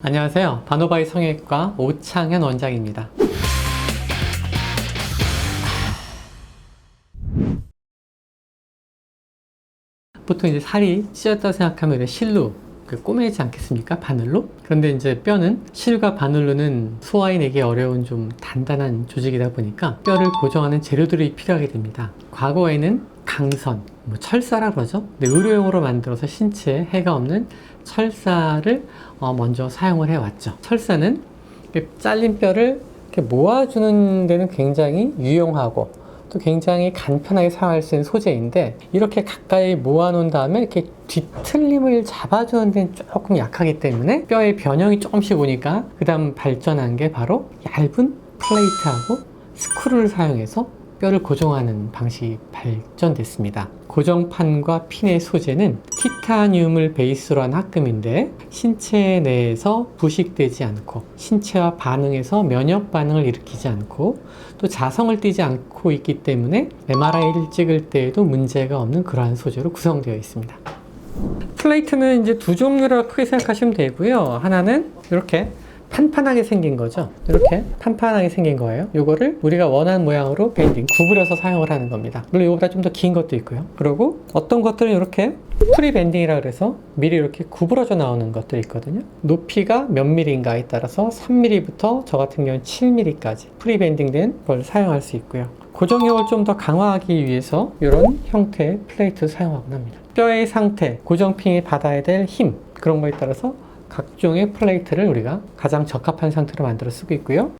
안녕하세요. 바노바이 성형외과 오창현 원장입니다. 보통 이제 살이 찢었다고 생각하면 실로 꼬매지 않겠습니까? 바늘로? 그런데 이제 뼈는 실과 바늘로는 소화해내기 어려운 좀 단단한 조직이다 보니까 뼈를 고정하는 재료들이 필요하게 됩니다. 과거에는 강선, 철사라 그러죠. 근데 의료용으로 만들어서 신체에 해가 없는 철사를 먼저 사용을 해왔죠. 철사는 잘린 뼈를 이렇게 모아주는 데는 굉장히 유용하고 또 굉장히 간편하게 사용할 수 있는 소재인데, 이렇게 가까이 모아놓은 다음에 이렇게 뒤틀림을 잡아주는 데는 조금 약하기 때문에 뼈의 변형이 조금씩 오니까 그 다음 발전한 게 바로 얇은 플레이트하고 스크루를 사용해서 뼈를 고정하는 방식이 발전됐습니다. 고정판과 핀의 소재는 티타늄을 베이스로 한 합금인데 신체 내에서 부식되지 않고 신체와 반응해서 면역 반응을 일으키지 않고 또 자성을 띠지 않고 있기 때문에 MRI를 찍을 때에도 문제가 없는 그러한 소재로 구성되어 있습니다. 플레이트는 이제 두 종류로 크게 생각하시면 되고요. 하나는 이렇게 판판하게 생긴 거죠. 이렇게 판판하게 생긴 거예요. 이거를 우리가 원하는 모양으로 밴딩, 구부려서 사용을 하는 겁니다. 물론 이거보다 좀 더 긴 것도 있고요. 그리고 어떤 것들은 이렇게 프리 밴딩이라 그래서 미리 이렇게 구부러져 나오는 것들이 있거든요. 높이가 몇 mm인가에 따라서 3mm부터 저 같은 경우는 7mm까지 프리 밴딩된 걸 사용할 수 있고요. 고정력을 좀 더 강화하기 위해서 이런 형태의 플레이트를 사용하곤 합니다. 뼈의 상태, 고정핀이 받아야 될 힘, 그런 거에 따라서 각종의 플레이트를 우리가 가장 적합한 상태로 만들어 쓰고 있고요.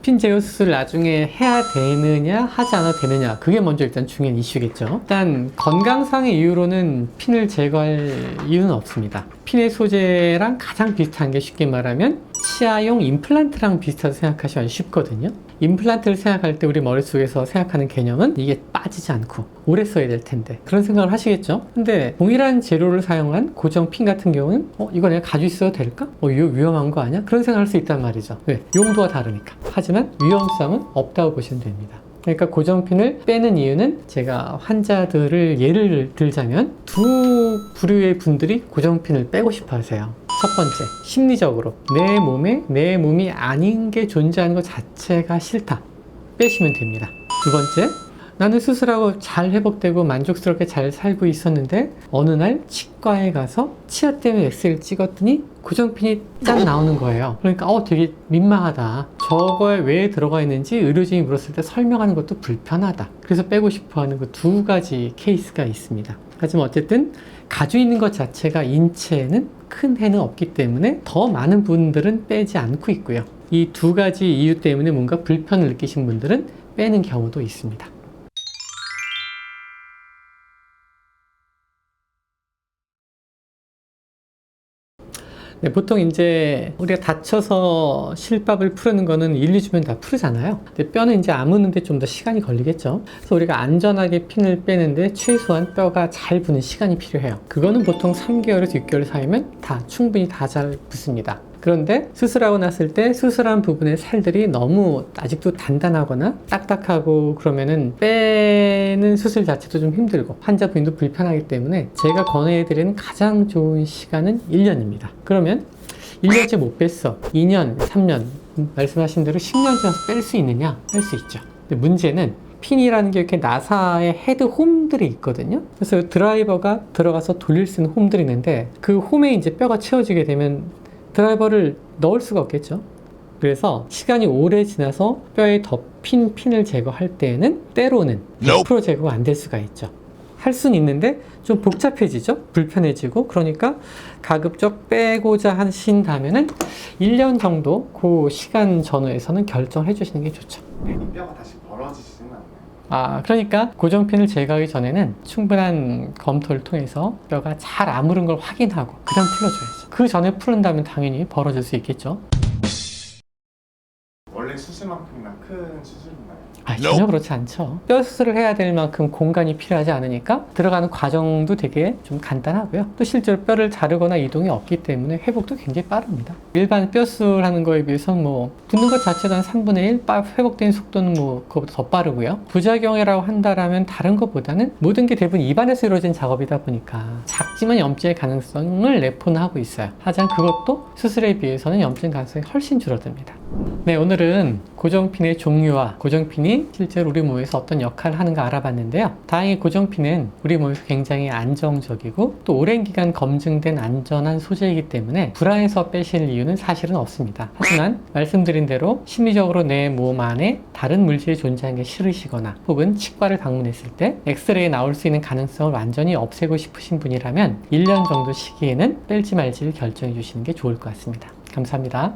핀 제거 수술 나중에 해야 되느냐 하지 않아도 되느냐, 그게 먼저 일단 중요한 이슈겠죠. 일단 건강상의 이유로는 핀을 제거할 이유는 없습니다. 핀의 소재랑 가장 비슷한 게 쉽게 말하면 치아용 임플란트랑 비슷하다고 생각하시면 쉽거든요. 임플란트를 생각할 때 우리 머릿속에서 생각하는 개념은 이게 빠지지 않고 오래 써야 될 텐데, 그런 생각을 하시겠죠. 근데 동일한 재료를 사용한 고정핀 같은 경우는 이거 내가 가지고 있어도 될까? 이거 위험한 거 아니야? 그런 생각을 할 수 있단 말이죠. 왜? 용도가 다르니까. 하지만 위험성은 없다고 보시면 됩니다. 그러니까 고정핀을 빼는 이유는, 제가 환자들을 예를 들자면 두 부류의 분들이 고정핀을 빼고 싶어 하세요. 첫 번째, 심리적으로 내 몸이 아닌 게 존재하는 것 자체가 싫다. 빼시면 됩니다. 두 번째, 나는 수술하고 잘 회복되고 만족스럽게 잘 살고 있었는데 어느 날 치과에 가서 치아 때문에 엑스레이를 찍었더니 고정핀이 딱 나오는 거예요. 그러니까 되게 민망하다. 저거에 왜 들어가 있는지 의료진이 물었을 때 설명하는 것도 불편하다. 그래서 빼고 싶어 하는 그 두 가지 케이스가 있습니다. 하지만 어쨌든 가지고 있는 것 자체가 인체에는 큰 해는 없기 때문에 더 많은 분들은 빼지 않고 있고요. 이 두 가지 이유 때문에 뭔가 불편을 느끼신 분들은 빼는 경우도 있습니다. 네, 보통 이제 우리가 다쳐서 실밥을 푸는 거는 1, 2주면 다 푸르잖아요. 근데 뼈는 이제 아무는데 좀 더 시간이 걸리겠죠. 그래서 우리가 안전하게 핀을 빼는데 최소한 뼈가 잘 붙는 시간이 필요해요. 그거는 보통 3개월에서 6개월 사이면 충분히 다 잘 붙습니다. 그런데 수술하고 났을 때 수술한 부분의 살들이 너무 아직도 단단하거나 딱딱하고 그러면은 빼는 수술 자체도 좀 힘들고 환자분도 불편하기 때문에 제가 권해드리는 가장 좋은 시간은 1년입니다. 그러면 1년째 못 뺐어. 2년, 3년, 말씀하신 대로 10년 지나서 뺄 수 있느냐? 뺄 수 있죠. 근데 문제는 핀이라는 게 이렇게 나사의 헤드 홈들이 있거든요. 그래서 드라이버가 들어가서 돌릴 수 있는 홈들이 있는데 그 홈에 이제 뼈가 채워지게 되면 드라이버를 넣을 수가 없겠죠. 그래서 시간이 오래 지나서 뼈에 덮인 핀을 제거할 때에는 때로는 100% 제거가 안 될 수가 있죠. 할 수는 있는데 좀 복잡해지죠. 불편해지고. 그러니까 가급적 빼고자 하신다면은 1년 정도 그 시간 전후에서는 결정을 해주시는 게 좋죠. 뼈가 다시 벌어지지는 않나요? 그러니까 고정핀을 제거하기 전에는 충분한 검토를 통해서 뼈가 잘 아무른 걸 확인하고 그 다음 풀어줘야죠. 그 전에 푸른다면 당연히 벌어질 수 있겠죠. 원래 수술만큼이나 큰 수술인가요? 전혀 그렇지 않죠. 뼈 수술을 해야 될 만큼 공간이 필요하지 않으니까 들어가는 과정도 되게 좀 간단하고요. 또 실제로 뼈를 자르거나 이동이 없기 때문에 회복도 굉장히 빠릅니다. 일반 뼈 수술하는 거에 비해서 뭐 붓는 것 자체도 한 3분의 1 회복되는 속도는 뭐 그거보다 더 빠르고요. 부작용이라고 한다라면 다른 것보다는 모든 게 대부분 입안에서 이루어진 작업이다 보니까 작지만 염증의 가능성을 내포하고 있어요. 하지만 그것도 수술에 비해서는 염증 가능성이 훨씬 줄어듭니다. 네, 오늘은 고정핀의 종류와 고정핀이 실제로 우리 몸에서 어떤 역할을 하는가 알아봤는데요. 다행히 고정핀은 우리 몸에서 굉장히 안정적이고 또 오랜 기간 검증된 안전한 소재이기 때문에 불안해서 빼실 이유는 사실은 없습니다. 하지만 말씀드린 대로 심리적으로 내 몸 안에 다른 물질이 존재하는 게 싫으시거나 혹은 치과를 방문했을 때 엑스레이에 나올 수 있는 가능성을 완전히 없애고 싶으신 분이라면 1년 정도 시기에는 뺄지 말지를 결정해 주시는 게 좋을 것 같습니다. 감사합니다.